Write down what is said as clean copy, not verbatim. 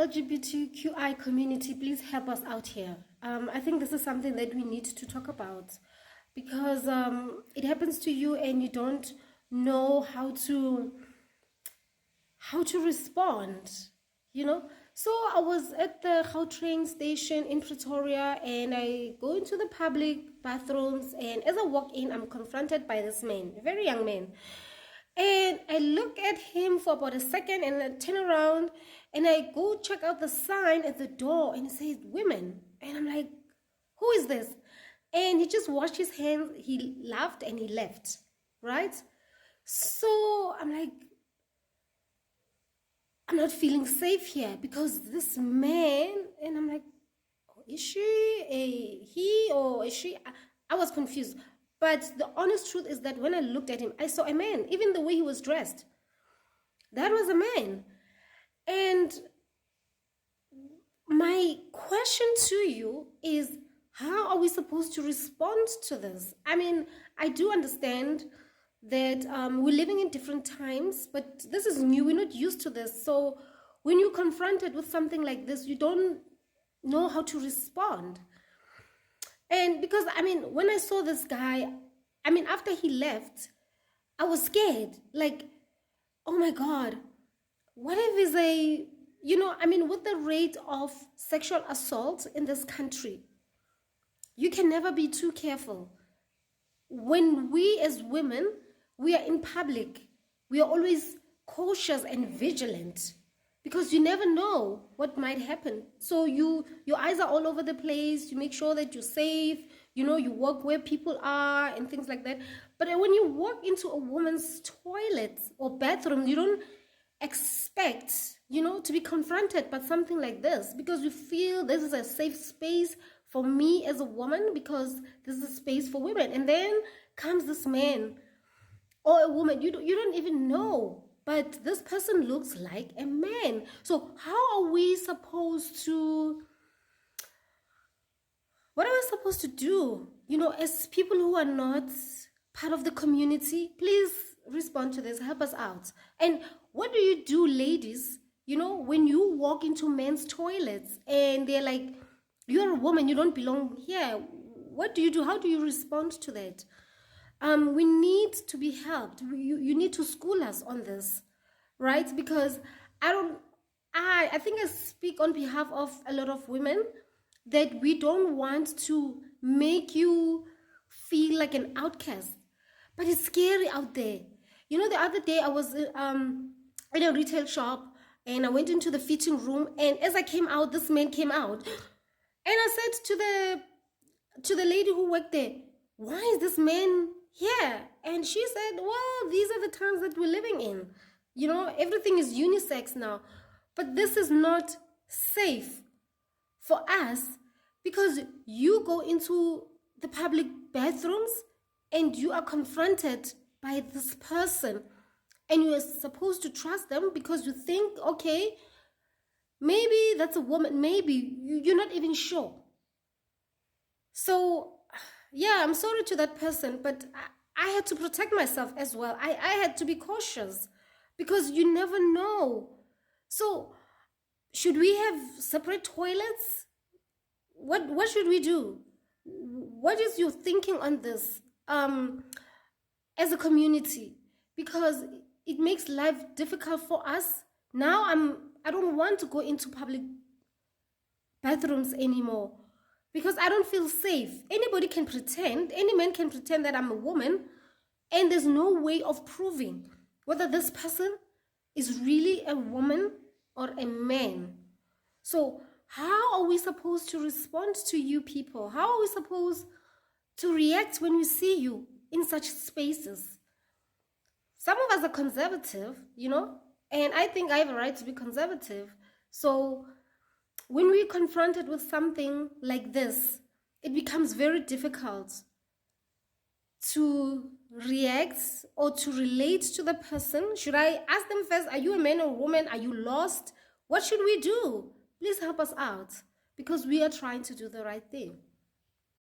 LGBTQI community, please help us out here. I think this is something that we need to talk about because it happens to you and you don't know how to respond, you know. So I was at the train station in Pretoria and I go into the public bathrooms, and as I walk in, I'm confronted by this man, a very young man. And I look at him for about a second and I turn around and I go check out the sign at the door and it says women. And I'm like, who is this? And he just washed his hands, he laughed and he left, right? So I'm like, I'm not feeling safe here because this man, and I'm like, oh, is she a he or is she? I was confused. But the honest truth is that when I looked at him, I saw a man, even the way he was dressed. That was a man. And my question to you is, how are we supposed to respond to this? I mean, I do understand that we're living in different times, but this is new. We're not used to this. So when you're confronted with something like this, you don't know how to respond. And because, I mean, when I saw this guy, I mean, after he left, I was scared. Like, oh my God, what if it's a, you know, I mean, with the rate of sexual assault in this country, you can never be too careful. When we as women, we are in public, we are always cautious and vigilant because you never know what might happen. So your eyes are all over the place. You make sure that you're safe. You know, you walk where people are and things like that. But when you walk into a woman's toilet or bathroom, you don't expect, you know, to be confronted by something like this because you feel this is a safe space for me as a woman because this is a space for women. And then comes this man or a woman you don't even know, but this person looks like a man. So how are we supposed to, what are we supposed to do, you know, as people who are not part of the community? Please respond to this, help us out. And what do you do, ladies, you know, when you walk into men's toilets and they're like, you're a woman, you don't belong here? What do you do? How do you respond to that? We need to be helped. You need to school us on this, right? Because I think I speak on behalf of a lot of women that we don't want to make you feel like an outcast, but it's scary out there. You know, the other day I was in a retail shop and I went into the fitting room, and as I came out, this man came out, and I said to the lady who worked there, why is this man here? And she said, well, these are the times that we're living in. You know, everything is unisex now. But this is not safe for us because you go into the public bathrooms and you are confronted by this person and you are supposed to trust them because you think, okay, maybe that's a woman, maybe you're not even sure. So yeah, I'm sorry to that person, but I had to protect myself as well. I had to be cautious because you never know. So should we have separate toilets? What should we do? What is your thinking on this as a community? Because it makes life difficult for us. Now I don't want to go into public bathrooms anymore because I don't feel safe. Anybody can pretend, any man can pretend that I'm a woman, and there's no way of proving whether this person is really a woman or a man. So how are we supposed to respond to you people? How are we supposed to react when we see you in such spaces? Some of us are conservative, you know, and I think I have a right to be conservative. So when we're confronted with something like this, it becomes very difficult to react or to relate to the person. Should I ask them first, are you a man or a woman? Are you lost? What should we do? Please help us out because we are trying to do the right thing.